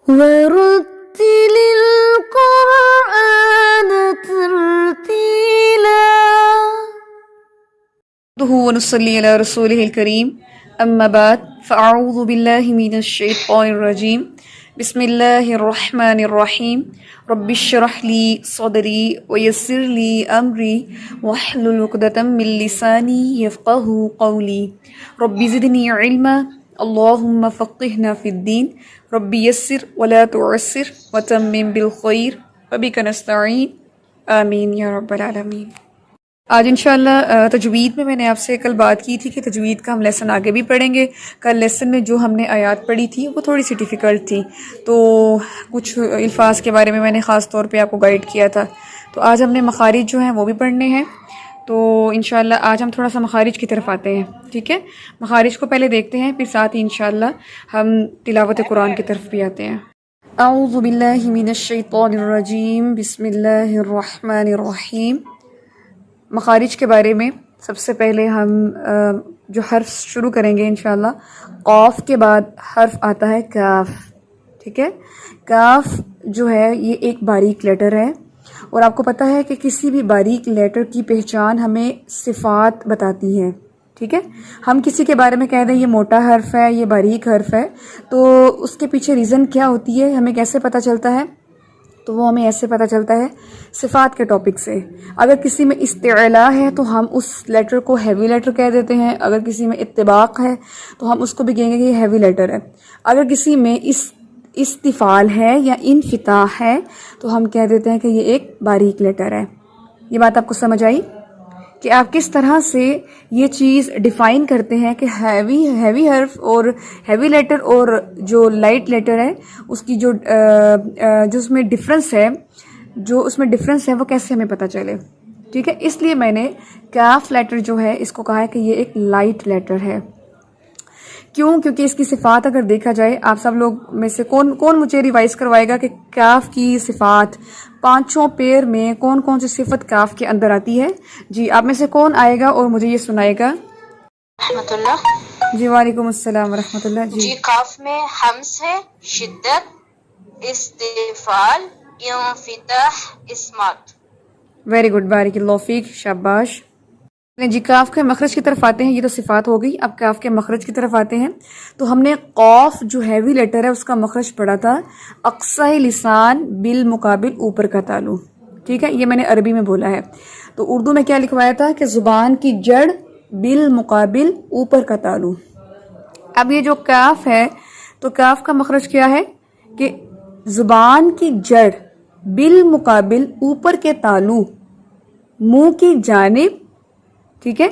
ورتل القرآن ترتيلا ونصلي على رسوله الكريم أما بعد فأعوذ بالله من الشيطان الرجيم بسم الله الرحمن الرحيم رب اشرح لي صدري ويسر لي أمري واحلل عقدة من لساني يفقهوا قولي رب زدني علما اللهم فقهنا في الدين رب يسر ولا تعسر وتمم بالخير وبك نستعين آمین یا رب العالمین۔ آج انشاءاللہ تجوید میں نے آپ سے کل بات کی تھی کہ تجوید کا ہم لیسن آگے بھی پڑھیں گے۔ کل لیسن میں جو ہم نے آیات پڑھی تھی وہ تھوڑی سی ڈیفیکلٹ تھی، تو کچھ الفاظ کے بارے میں نے خاص طور پہ آپ کو گائیڈ کیا تھا۔ تو آج ہم نے مخارج جو ہیں وہ بھی پڑھنے ہیں، تو انشاءاللہ آج ہم تھوڑا سا مخارج کی طرف آتے ہیں، ٹھیک ہے؟ مخارج کو پہلے دیکھتے ہیں، پھر ساتھ ہی انشاءاللہ ہم تلاوت قرآن کی طرف بھی آتے ہیں۔ اعوذ باللہ من الشیطان الرجیم بسم اللہ الرحمن الرحیم۔ مخارج کے بارے میں سب سے پہلے ہم جو حرف شروع کریں گے انشاءاللہ، قاف کے بعد حرف آتا ہے کاف، ٹھیک ہے؟ کاف جو ہے یہ ایک باریک لیٹر ہے، اور آپ کو پتہ ہے کہ کسی بھی باریک لیٹر کی پہچان ہمیں صفات بتاتی ہے، ٹھیک ہے؟ ہم کسی کے بارے میں کہہ دیں یہ موٹا حرف ہے، یہ باریک حرف ہے، تو اس کے پیچھے ریزن کیا ہوتی ہے، ہمیں کیسے پتہ چلتا ہے؟ تو وہ ہمیں ایسے پتہ چلتا ہے صفات کے ٹاپک سے۔ اگر کسی میں استعلاء ہے تو ہم اس لیٹر کو ہیوی لیٹر کہہ دیتے ہیں، اگر کسی میں اتباق ہے تو ہم اس کو بھی کہیں گے کہ یہ ہیوی لیٹر ہے۔ اگر کسی میں استفال ہے یا انفتاح ہے تو ہم کہہ دیتے ہیں کہ یہ ایک باریک لیٹر ہے۔ یہ بات آپ کو سمجھ آئی کہ آپ کس طرح سے یہ چیز ڈیفائن کرتے ہیں کہ ہیوی حرف اور ہیوی لیٹر اور جو لائٹ لیٹر ہے اس کی جو اس میں ڈفرنس ہے وہ کیسے ہمیں پتہ چلے، ٹھیک ہے؟ اس لیے میں نے کاف لیٹر جو ہے اس کو کہا ہے کہ یہ ایک لائٹ لیٹر ہے۔ کیوں؟ کیونکہ اس کی صفات اگر دیکھا جائے، آپ سب لوگ میں سے کون مجھے ریوائز کروائے گا کہ کاف کی صفات پانچوں پیر میں کون کون سی صفت کاف کے اندر آتی ہے؟ جی آپ میں سے کون آئے گا اور مجھے یہ سنائے گا؟ رحمت اللہ۔ جی وعلیکم السلام ورحمۃ اللہ۔ جی کاف میں حمز ہے، شدت، استفال، انفتاح، اسمات۔ ویری گڈ، بارک اللہ فیک، شاباش۔ جی کاف کے مخرج کی طرف آتے ہیں، یہ تو صفات ہو گئی، اب کاف کے مخرج کی طرف آتے ہیں۔ تو ہم نے قاف جو ہیوی لیٹر ہے اس کا مخرج پڑھا تھا اقصی لسان بالمقابل اوپر کا تالو، ٹھیک ہے؟ یہ میں نے عربی میں بولا ہے، تو اردو میں کیا لکھوایا تھا کہ زبان کی جڑ بالمقابل اوپر کا تالو۔ اب یہ جو کاف ہے تو کاف کا مخرج کیا ہے کہ زبان کی جڑ بالمقابل اوپر کے تالو منہ کی جانب، ٹھیک ہے؟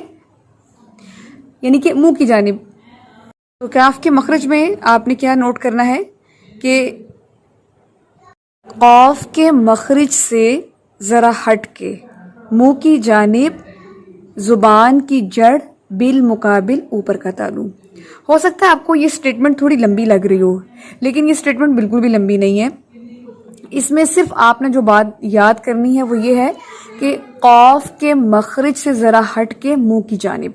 یعنی کہ منہ کی جانب۔ تو کاف کے مخرج میں آپ نے کیا نوٹ کرنا ہے کہ قاف کے مخرج سے ذرا ہٹ کے منہ کی جانب زبان کی جڑ بالمقابل اوپر کا تالو۔ ہو سکتا ہے آپ کو یہ سٹیٹمنٹ تھوڑی لمبی لگ رہی ہو، لیکن یہ سٹیٹمنٹ بالکل بھی لمبی نہیں ہے۔ اس میں صرف آپ نے جو بات یاد کرنی ہے وہ یہ ہے کہ قاف کے مخرج سے ذرا ہٹ کے منہ کی جانب،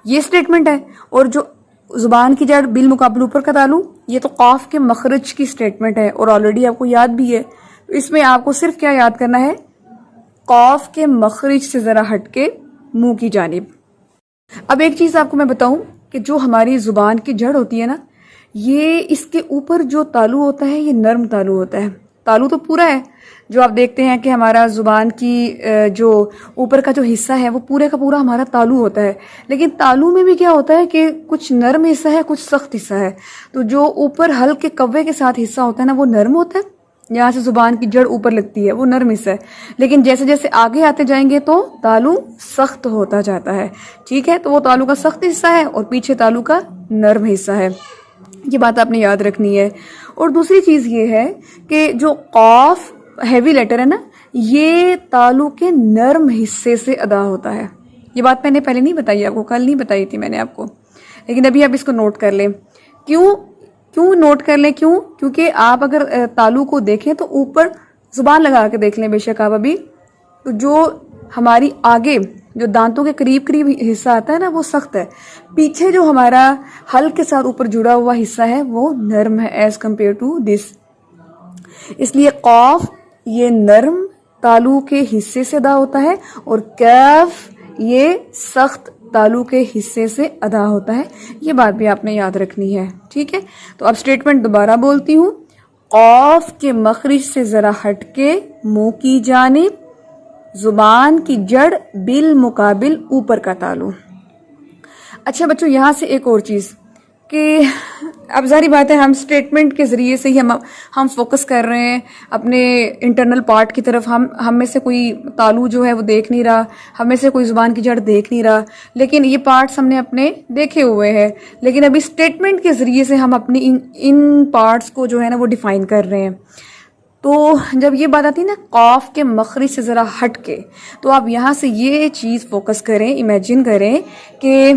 یہ سٹیٹمنٹ ہے، اور جو زبان کی جڑ بالمقابل اوپر کا تالو یہ تو قاف کے مخرج کی سٹیٹمنٹ ہے، اور آلریڈی آپ کو یاد بھی ہے۔ تو اس میں آپ کو صرف کیا یاد کرنا ہے؟ قاف کے مخرج سے ذرا ہٹ کے منہ کی جانب۔ اب ایک چیز آپ کو میں بتاؤں کہ جو ہماری زبان کی جڑ ہوتی ہے نا، یہ اس کے اوپر جو تالو ہوتا ہے یہ نرم تالو ہوتا ہے۔ تالو تو پورا ہے، جو آپ دیکھتے ہیں کہ ہمارا زبان کی جو اوپر کا جو حصہ ہے وہ پورے کا پورا ہمارا تالو ہوتا ہے، لیکن تالو میں بھی کیا ہوتا ہے کہ کچھ نرم حصہ ہے، کچھ سخت حصہ ہے۔ تو جو اوپر ہلکے کوے کے ساتھ حصہ ہوتا ہے نا وہ نرم ہوتا ہے، یہاں سے زبان کی جڑ اوپر لگتی ہے وہ نرم حصہ ہے، لیکن جیسے جیسے آگے آتے جائیں گے تو تالو سخت ہوتا جاتا ہے، ٹھیک ہے؟ تو وہ تالو کا سخت حصہ ہے اور پیچھے تالو کا نرم حصہ ہے، یہ بات آپ نے یاد رکھنی ہے۔ اور دوسری چیز یہ ہے کہ جو قاف ہیوی لیٹر ہے نا، یہ تالو کے نرم حصے سے ادا ہوتا ہے۔ یہ بات میں نے پہلے نہیں بتائی آپ کو، کل نہیں بتائی تھی میں نے آپ کو، لیکن ابھی آپ اس کو نوٹ کر لیں۔ کیوں نوٹ کر لیں؟ کیونکہ آپ اگر تالو کو دیکھیں تو اوپر زبان لگا کے دیکھ لیں بے شک آپ ابھی، تو جو ہماری آگے جو دانتوں کے قریب حصہ آتا ہے نا وہ سخت ہے، پیچھے جو ہمارا حلق کے ساتھ اوپر جڑا ہوا حصہ ہے وہ نرم ہے ایز کمپیئر ٹو دس، اس لیے قاف یہ نرم تالو کے حصے سے ادا ہوتا ہے اور کیف یہ سخت تالو کے حصے سے ادا ہوتا ہے. یہ بات بھی آپ نے یاد رکھنی ہے. ٹھیک ہے, تو اب اسٹیٹمنٹ دوبارہ بولتی ہوں. قاف کے مخرج سے ذرا ہٹ کے منہ کی جانب زبان کی جڑ بالمقابل اوپر کا تالو. اچھا بچوں, یہاں سے ایک اور چیز کہ اب ظاہری بات ہے ہم سٹیٹمنٹ کے ذریعے سے ہی ہم فوکس کر رہے ہیں اپنے انٹرنل پارٹ کی طرف. ہم میں سے کوئی تالو جو ہے وہ دیکھ نہیں رہا, ہم میں سے کوئی زبان کی جڑ دیکھ نہیں رہا, لیکن یہ پارٹس ہم نے اپنے دیکھے ہوئے ہیں. لیکن ابھی سٹیٹمنٹ کے ذریعے سے ہم اپنی ان پارٹس کو جو ہے نا وہ ڈیفائن کر رہے ہیں. تو جب یہ بات آتی ہے نا قاف کے مخرج سے ذرا ہٹ کے, تو آپ یہاں سے یہ چیز فوکس کریں, امیجن کریں کہ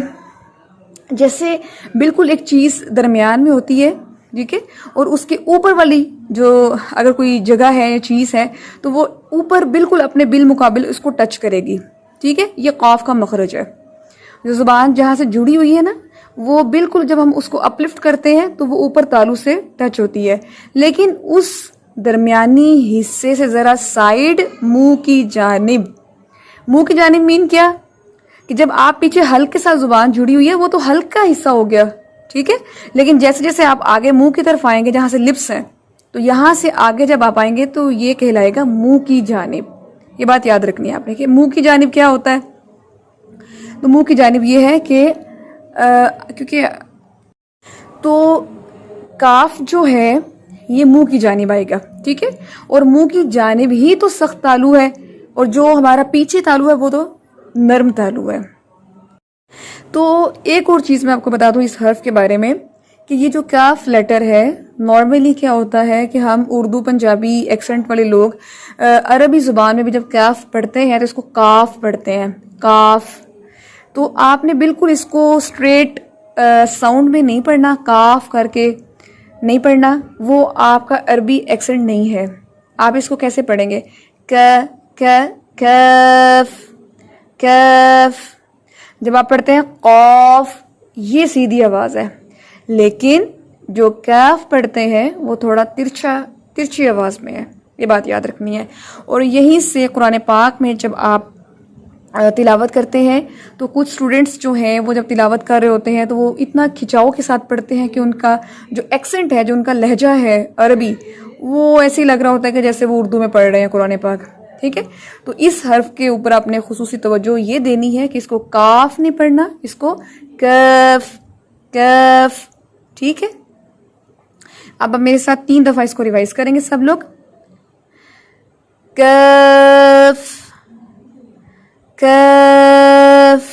جیسے بالکل ایک چیز درمیان میں ہوتی ہے, ٹھیک ہے, اور اس کے اوپر والی جو اگر کوئی جگہ ہے یا چیز ہے تو وہ اوپر بالکل اپنے بالمقابل اس کو ٹچ کرے گی. ٹھیک ہے, یہ قاف کا مخرج ہے. جو زبان جہاں سے جڑی ہوئی ہے نا وہ بالکل جب ہم اس کو اپلفٹ کرتے ہیں تو وہ اوپر تالو سے ٹچ ہوتی ہے, لیکن اس درمیانی حصے سے ذرا سائیڈ منہ کی جانب. منہ کی جانب مین کیا کہ جب آپ پیچھے حلق کے ساتھ زبان جڑی ہوئی ہے وہ تو حلق کا حصہ ہو گیا, ٹھیک ہے, لیکن جیسے جیسے آپ آگے منہ کی طرف آئیں گے جہاں سے لپس ہیں تو یہاں سے آگے جب آپ آئیں گے تو یہ کہلائے گا منہ کی جانب. یہ بات یاد رکھنی ہے آپ نے کہ منہ کی جانب کیا ہوتا ہے. تو منہ کی جانب یہ ہے کہ کیونکہ تو کاف جو ہے یہ منہ کی جانب آئے گا, ٹھیک ہے, اور منہ کی جانب ہی تو سخت تالو ہے اور جو ہمارا پیچھے تالو ہے وہ تو نرم تالو ہے. تو ایک اور چیز میں آپ کو بتا دوں اس حرف کے بارے میں کہ یہ جو کاف لیٹر ہے نارملی کیا ہوتا ہے کہ ہم اردو پنجابی ایکسنٹ والے لوگ عربی زبان میں بھی جب کاف پڑھتے ہیں تو اس کو کاف پڑھتے ہیں, کاف. تو آپ نے بالکل اس کو اسٹریٹ ساؤنڈ میں نہیں پڑھنا, کاف کر کے نہیں پڑھنا, وہ آپ کا عربی ایکسنٹ نہیں ہے. آپ اس کو کیسے پڑھیں گے, کیف کیف. جب آپ پڑھتے ہیں قاف یہ سیدھی آواز ہے, لیکن جو کیف پڑھتے ہیں وہ تھوڑا ترچھی آواز میں ہے. یہ بات یاد رکھنی ہے. اور یہیں سے قرآن پاک میں جب آپ تلاوت کرتے ہیں تو کچھ اسٹوڈنٹس جو ہیں وہ جب تلاوت کر رہے ہوتے ہیں تو وہ اتنا کھچاؤ کے ساتھ پڑھتے ہیں کہ ان کا جو ایکسنٹ ہے, جو ان کا لہجہ ہے عربی, وہ ایسے ہی لگ رہا ہوتا ہے کہ جیسے وہ اردو میں پڑھ رہے ہیں قرآن پاک. ٹھیک ہے, تو اس حرف کے اوپر آپ نے خصوصی توجہ یہ دینی ہے کہ اس کو کاف نہیں پڑھنا, اس کو کیف کیف. ٹھیک ہے, اب میرے ساتھ 3 دفعہ اس کو ریوائز کریں گے سب لوگ. کیف کیف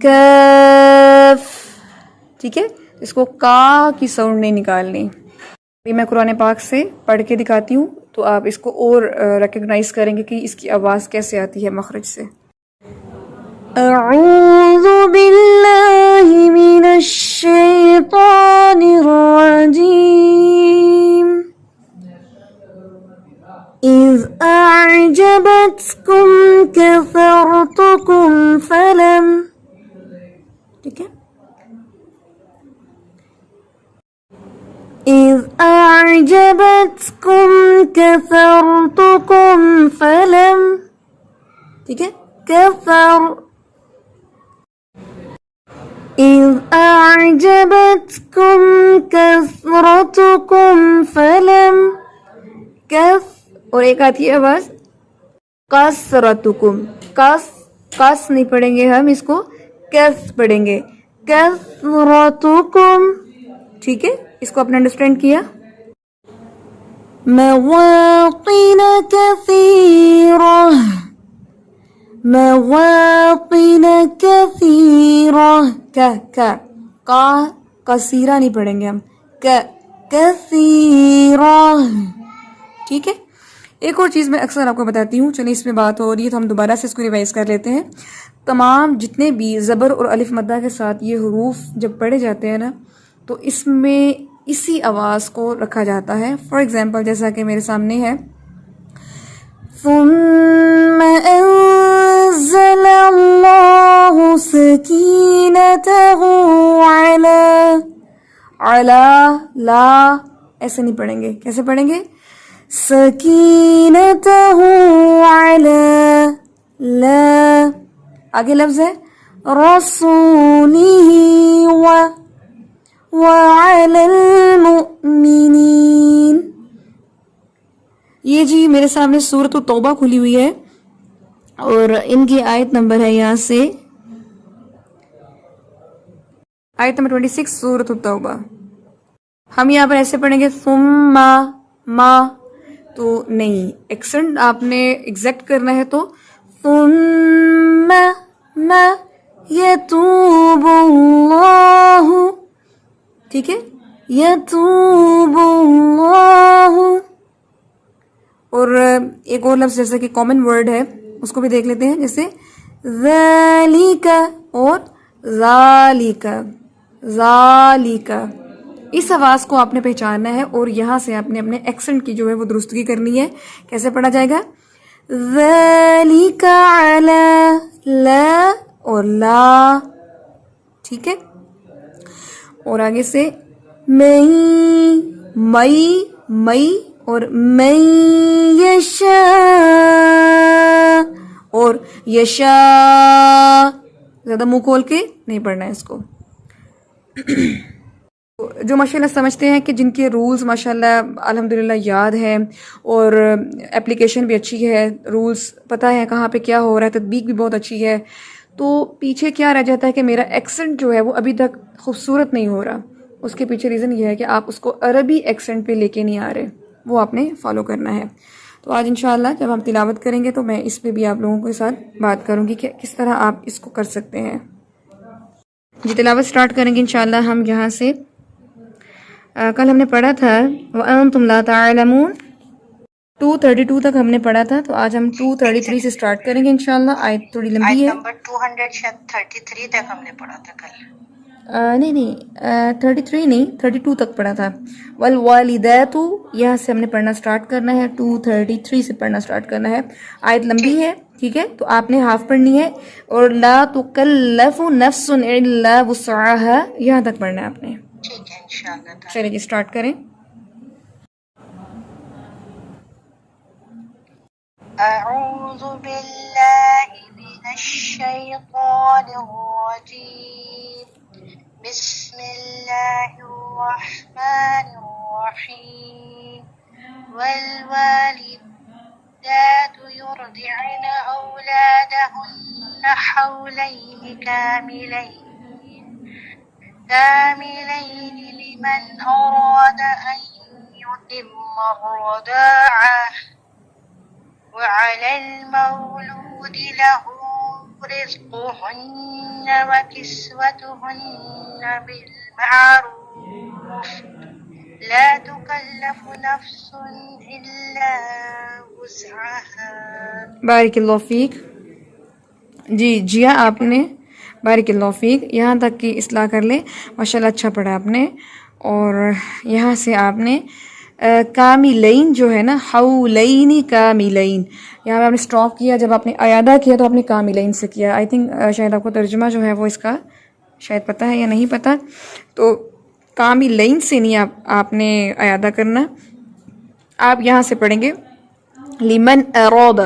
کیف. ٹھیک ہے, اس کو کا کی ساؤنڈ نہیں نکالنی. ابھی میں قرآن پاک سے پڑھ کے دکھاتی ہوں تو آپ اس کو اور ریکگنائز کریں گے کہ اس کی آواز کیسے آتی ہے مخرج سے. اعوذ باللہ من الشیطان الرجیم. اذ اعجبتکم کثرتکم فلم. ٹھیک ہے, اذ اعجبتکم کثرتکم فلم. ٹھیک ہے, کثر. اذ اعجبتکم کثرتکم فلم کث. اور ایک آتی ہے آواز کثرتکم, کس نہیں پڑھیں گے ہم, اس کو کث پڑھیں گے, کثرتکم. ٹھیک ہے, اس کو آپ نے انڈرسٹینڈ کیا. مواطن کثیرہ, مواطن کثیرہ. کا کثیرہ نہیں پڑھیں گے ہم, کثیرہ. ٹھیک ہے, ایک اور چیز میں اکثر آپ کو بتاتی ہوں, چلیے اس میں بات ہو رہی ہے تو ہم دوبارہ سے اس کو ریوائز کر لیتے ہیں. تمام جتنے بھی زبر اور الف مدہ کے ساتھ یہ حروف جب پڑھے جاتے ہیں نا تو اس میں اسی آواز کو رکھا جاتا ہے. فار ایگزامپل جیسا کہ میرے سامنے ہے, ثم انزل اللہ سکینتہ علی لا ایسے نہیں پڑھیں گے. کیسے پڑھیں گے؟ سکینتہ علی لا، آگے لفظ ہے رسولہ وعلی المؤمنین. یہ جی میرے سامنے سورۃ التوبہ کھلی ہوئی ہے اور ان کی آیت نمبر ہے یہاں سے آیت نمبر 26 سورۃ التوبہ. ہم یہاں پر ایسے پڑھیں گے ثم ما، تو نہیں، ایکسنٹ آپ نے ایگزیکٹ کرنا ہے تو ثم ما یتوب اللہ، ٹھیک ہے، یتوب اللہ. اور ایک اور لفظ جیسا کہ کامن ورڈ ہے اس کو بھی دیکھ لیتے ہیں، جیسے ذالک اور ذالک، ذالک. اس آواز کو آپ نے پہچاننا ہے اور یہاں سے آپ نے اپنے ایکسنٹ کی جو ہے وہ درستگی کرنی ہے. کیسے پڑھا جائے گا؟ ذالک علی لا اور لا، ٹھیک ہے. اور آگے سے مئی اور من یشاء اور یشاء، زیادہ منہ کھول کے نہیں پڑھنا ہے اس کو. جو ماشاءاللہ سمجھتے ہیں کہ جن کے رولز ماشاءاللہ الحمدللہ یاد ہیں اور اپلیکیشن بھی اچھی ہے، رولز پتہ ہے کہاں پہ کیا ہو رہا ہے، تطبیق بھی بہت اچھی ہے، تو پیچھے کیا رہ جاتا ہے کہ میرا ایکسنٹ جو ہے وہ ابھی تک خوبصورت نہیں ہو رہا. اس کے پیچھے ریزن یہ ہے کہ آپ اس کو عربی ایکسنٹ پہ لے کے نہیں آ رہے، وہ آپ نے فالو کرنا ہے. تو آج انشاءاللہ جب ہم تلاوت کریں گے تو میں اس پہ بھی آپ لوگوں کے ساتھ بات کروں گی کہ کس طرح آپ اس کو کر سکتے ہیں. جی تلاوت سٹارٹ کریں گے انشاءاللہ ہم یہاں سے. کل ہم نے پڑھا تھا وَأَنْتُمْ لَا تَعْلَمُونَ، 232 تک ہم نے پڑھا تھا، تو آج ہم 233 سے سٹارٹ کریں گے انشاءاللہ. آیت تھوڑی لمبی ہے. آیت نمبر 233 تک ہم نے پڑھا تھا کل. نہیں 33 نہیں، 32 تک پڑھا تھا. والوالدات، یہاں سے ہم نے پڑھنا سٹارٹ کرنا ہے، 233 سے پڑھنا سٹارٹ کرنا ہے. آیت لمبی ہے، ٹھیک ہے، تو آپ نے ہاف پڑھنی ہے. اور لا تکلف نفس الا وسعها، یہاں تک پڑھنا ہے آپ نے. ٹھیک ہے انشاءاللہ. چلیں جی سٹارٹ کریں. اعوذ باللہ من الشیطان الرجیم. بسم اللہ الرحمن الرحیم. والوالدات يرضعن أولادهن حولين كاملين لمن أراد أن يتم الرضاعة، وعلى المولود له رزقهن وكسوتهن بالمعروف، لا تكلف نفس إلا وسعها. بارک اللہ فیک. جی جیا آپ نے بارک اللہ فیک یہاں تک کی اصلاح کر لیں. ماشاءاللہ اچھا پڑھا آپ نے. اور یہاں سے آپ نے کاملین جو ہے نا، حولین کاملین، یہاں پہ آپ نے اسٹاپ کیا. جب آپ نے عیادہ کیا تو آپ نے کاملین سے کیا. آئی تھنک شاید آپ کو ترجمہ جو ہے وہ اس کا شاید پتہ ہے یا نہیں پتہ. تو کاملین سے نہیں آپ نے عیادہ کرنا. آپ یہاں سے پڑھیں گے لمن اراد،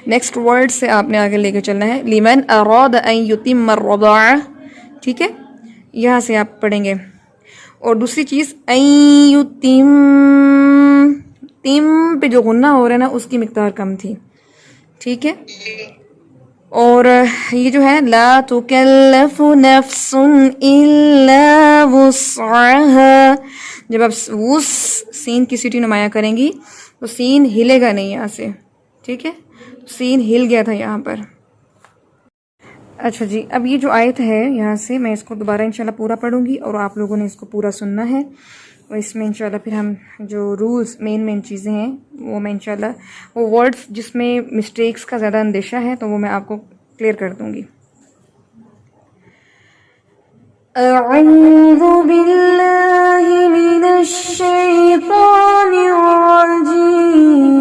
نیکسٹ ورڈ سے آپ نے آگے لے کے چلنا ہے. لمن اراد ان یتم الرضاعہ، ٹھیک ہے، یہاں سے آپ پڑھیں گے. اور دوسری چیز ان یتم، تم پہ جو غنہ ہو رہا ہے نا اس کی مقدار کم تھی، ٹھیک ہے. اور یہ جو ہے لا تکلف نفس الا وسعها، جب آپ وس سین کی سیٹی نمایاں کریں گی تو سین ہلے گا نہیں یہاں سے، ٹھیک ہے، سین ہل گیا تھا یہاں پر. اچھا جی، اب یہ جو آیت ہے یہاں سے میں اس کو دوبارہ انشاءاللہ پورا پڑھوں گی اور آپ لوگوں نے اس کو پورا سننا ہے. اور اس میں انشاءاللہ پھر ہم جو رولز مین چیزیں ہیں وہ میں انشاءاللہ وہ ورڈز جس میں مسٹیکس کا زیادہ اندیشہ ہے تو وہ میں آپ کو کلیئر کر دوں گی. اعوذ باللہ من الشیطان الرجیم.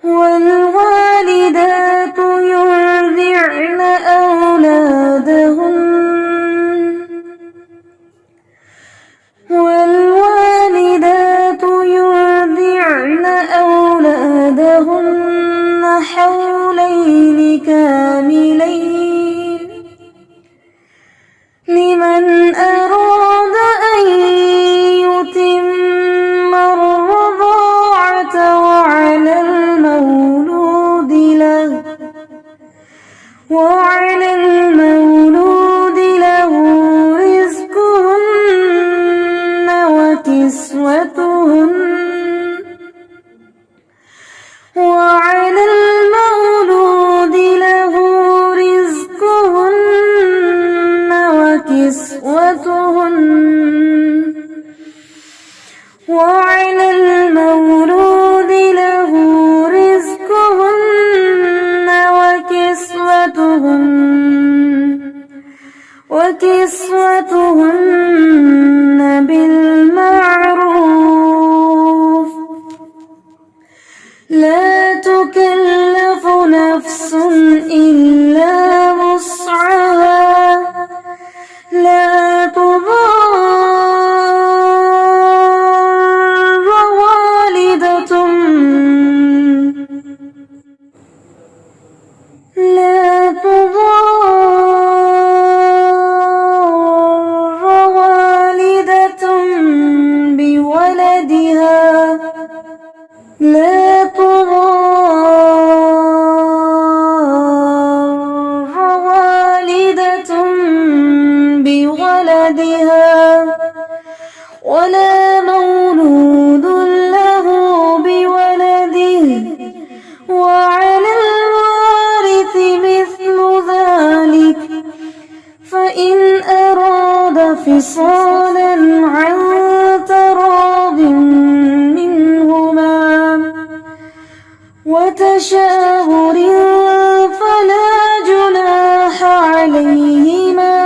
والوالدات يرضعن أولادهن والوالدات يرضعن أولادهن حولين كاملين لمن أراد أن يتم الرضاعة وعلى المولود له رزقهن وعلى المولود له رزقهن وكسوتهن وعلى المولود له رزقهن وكسوتهن بالمعروف لا تكلف نفس إلا وسعها لا تضار والدة بولدها لا تضار والدة بولدها ولا مولود له بولده وعلى الوارث مثل ذلك فإن أراد فصالا عن تراض منهما وتشاور فلا جناح عليهما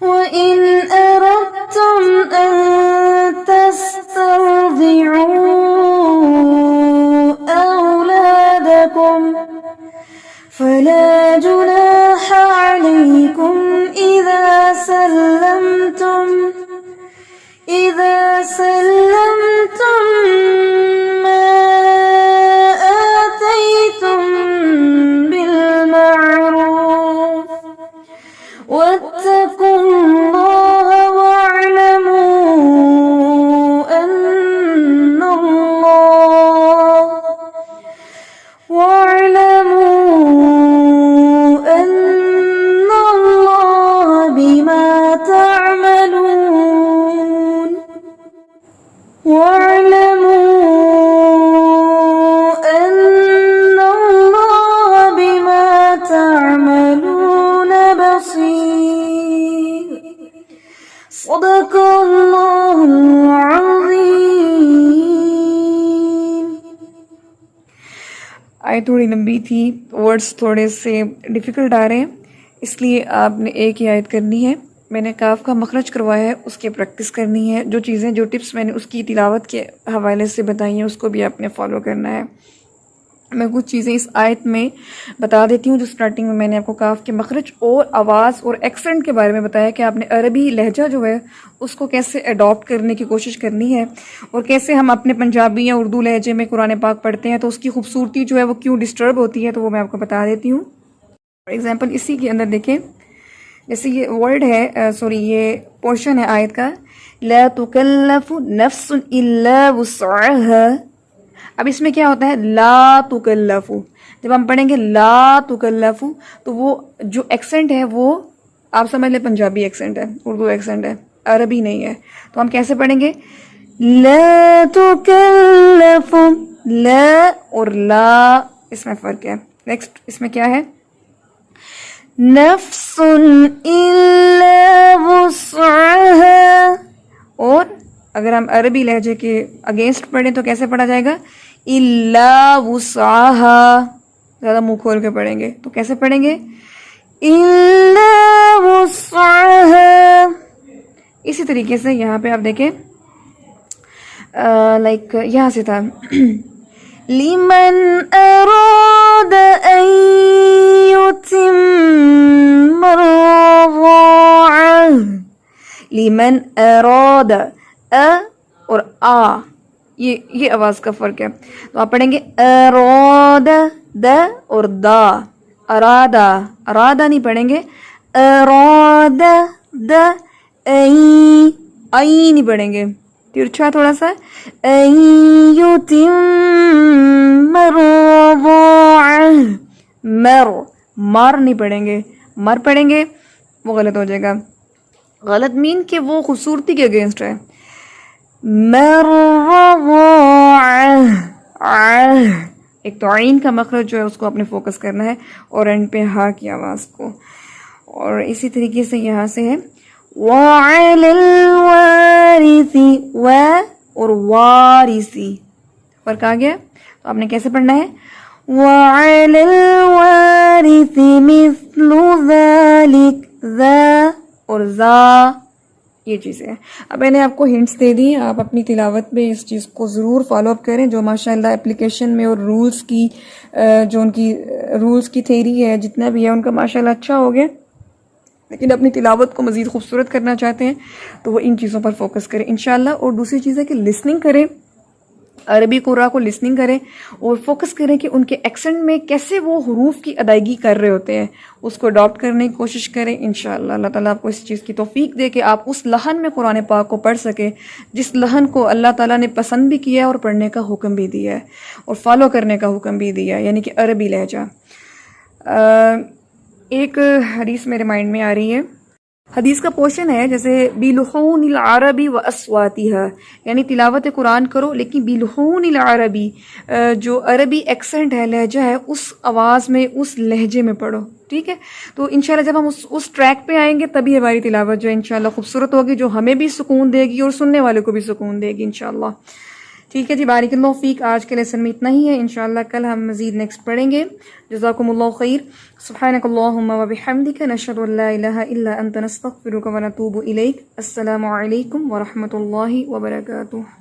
وإن أردتم أن تسترضعوا أولادكم فلا جناح عليكم إذا سلمتم ما آتيتم بالمعروف واتقوا الله واعلموا أن الله بما تعملون بصير صدق اللہ العظیم. آیت تھوڑی لمبی تھی، ورڈز تھوڑے سے ڈیفیکلٹ آ رہے ہیں، اس لیے آپ نے ایک ہی آیت کرنی ہے. میں نے کاف کا مخرج کروایا ہے، اس کی پریکٹس کرنی ہے. جو ٹپس میں نے اس کی تلاوت کے حوالے سے بتائی ہیں اس کو بھی آپ نے فالو کرنا ہے. میں کچھ چیزیں اس آیت میں بتا دیتی ہوں. جو سٹارٹنگ میں نے آپ کو کاف کے مخرج اور آواز اور ایکسنٹ کے بارے میں بتایا کہ آپ نے عربی لہجہ جو ہے اس کو کیسے اڈاپٹ کرنے کی کوشش کرنی ہے، اور کیسے ہم اپنے پنجابی یا اردو لہجے میں قرآن پاک پڑھتے ہیں تو اس کی خوبصورتی جو ہے وہ کیوں ڈسٹرب ہوتی ہے، تو وہ میں آپ کو بتا دیتی ہوں. فار ایگزامپل اسی کے اندر دیکھیں، جیسے یہ ورڈ ہے یہ پورشن ہے آیت کا، لا تکلف نفس الا وسعها. اب اس میں کیا ہوتا ہے، لا تکلف. جب ہم پڑھیں گے لا تکلف تو وہ جو ایکسنٹ ہے وہ آپ سمجھ لیں پنجابی ایکسنٹ ہے، اردو ایکسنٹ ہے، عربی نہیں ہے. تو ہم کیسے پڑھیں گے، لا تکلف، لا اور لا اس میں فرق ہے. نیکسٹ اس میں کیا ہے، نفس الا وسعها. اور اگر ہم عربی لہجے کے اگینسٹ پڑھیں تو کیسے پڑھا جائے گا، الا وسعها. زیادہ منہ کھول کے پڑھیں گے تو کیسے پڑھیں گے، الا وسعها. اسی طریقے سے یہاں پہ آپ دیکھیں یہاں سے تھا لمن اراد ان يتم الرضاعة. لمن اراد اور یہ آواز کا فرق ہے. تو آپ پڑھیں گے اراد د اور دا. ارادہ نہیں پڑھیں گے. اراد د ای نہیں پڑھیں گے, ترچھا تھوڑا سا. مر نہیں پڑھیں گے, مر پڑھیں گے وہ غلط ہو جائے گا. غلط مین کہ وہ خوبصورتی کے اگینسٹ ہے. ایک تو عین کا مخرج جو ہے اس کو آپ نے فوکس کرنا ہے, اور اینڈ پہ ہا کی آواز کو. اور اسی طریقے سے یہاں سے ہے وَعَلَى الْوَارِثِ و اور وارثی. فرق آ گیا. تو آپ نے کیسے پڑھنا ہے وَعَلَى الْوَارِثِ مِثْلُ ذَلِكَ ذا اور ذا. یہ چیزیں ہیں. اب میں نے آپ کو ہنٹس دے دی, آپ اپنی تلاوت میں اس چیز کو ضرور فالو اپ کریں. جو ماشاءاللہ اپلیکیشن میں اور رولز کی جو ان کی رولز کی تھیری ہے جتنا بھی ہے ان کا ماشاءاللہ اچھا ہو گیا, لیکن اپنی تلاوت کو مزید خوبصورت کرنا چاہتے ہیں تو وہ ان چیزوں پر فوکس کریں انشاءاللہ. اور دوسری چیز ہے کہ لسننگ کریں, عربی قرآن کو لسننگ کریں اور فوکس کریں کہ ان کے ایکسنٹ میں کیسے وہ حروف کی ادائیگی کر رہے ہوتے ہیں, اس کو اڈاپٹ کرنے کی کوشش کریں انشاءاللہ. اللہ تعالیٰ آپ کو اس چیز کی توفیق دے کہ آپ اس لحن میں قرآن پاک کو پڑھ سکیں جس لحن کو اللہ تعالیٰ نے پسند بھی کیا ہے اور پڑھنے کا حکم بھی دیا ہے اور فالو کرنے کا حکم بھی دیا ہے, یعنی کہ عربی لہجہ. ایک حدیث میرے مائنڈ میں آ رہی ہے. حدیث کا پورشن ہے جیسے بِلُحُونِ الْعَرَبِ وَأَصْوَاتِهَا, یعنی تلاوت قرآن کرو لیکن بِلُحُونِ الْعَرَبِ جو عربی ایکسنٹ ہے, لہجہ ہے, اس آواز میں اس لہجے میں پڑھو. ٹھیک ہے. تو انشاءاللہ جب ہم اس ٹریک پہ آئیں گے تبھی ہماری تلاوت جو ہے انشاءاللہ خوبصورت ہوگی, جو ہمیں بھی سکون دے گی اور سننے والے کو بھی سکون دے گی انشاءاللہ. ٹھیک ہے جی, بارک اللہ فیک. آج کے لیسن میں اتنا ہی ہے. انشاءاللہ کل ہم مزید نیکسٹ پڑھیں گے. جزاکم اللہ خیر. سبحانک اللہم و بحمدک نشہد ان لا الہ الا انت نستغفرک و نتوب الیک. السلام علیکم و رحمۃ اللہ وبرکاتہ.